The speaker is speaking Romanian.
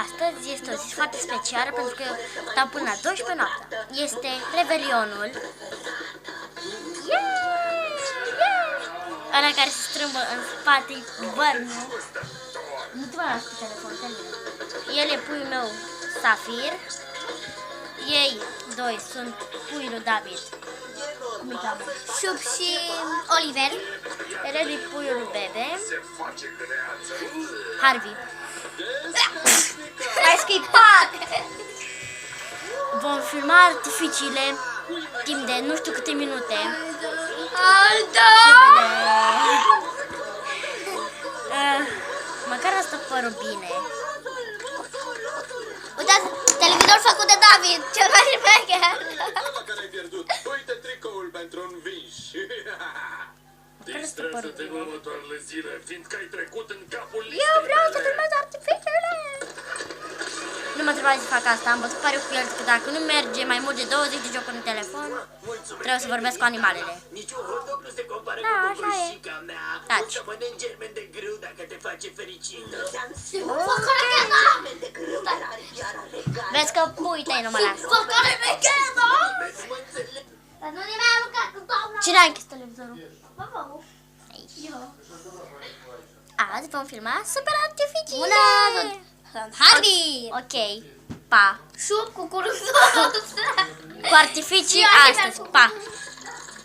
Astăzi este o zi foarte specială pentru că stau până la 12 noaptea. Este Revelionul. Ăla care se strâmbă în spate bărniu. Nu te mai las pe telefon, termină. El e puiul meu, Safir. Ei doi sunt puiul lui David, Șup și Oliver. el e puiul lui Bebe, Harvey. Ai scuipat! Vom filma artificiile timp de nu știu câte minute. Măcar asta părul bine. Uitați, televizor făcut de David, cel mai șmecher. Care ai pierdut? Uite tricoul pentru învinși. Distrează-te în următoarele zile, fiindcă ai trecut în capul Eu vreau să filmez artificiile. Nu mă trebuie să fac asta, am văzut pariu cu el că dacă nu merge mai mult de 20 de jocuri în telefon, trebuie să vorbesc cu animalele. Niciun hotdog nu se compară Da, cu așa e. bubușica mea. Taci. Poți să mănânci germen de grâu dacă te face fericită. Vezi că pui tăi nu mă lasă. Dar nu ne mai aruncat cu doamna. Cine a închis televizorul? Azi vom filma super artificiile. Sunt Harvey. Ok, pa. Șup cu curățos. Cu artificii astăzi, pa.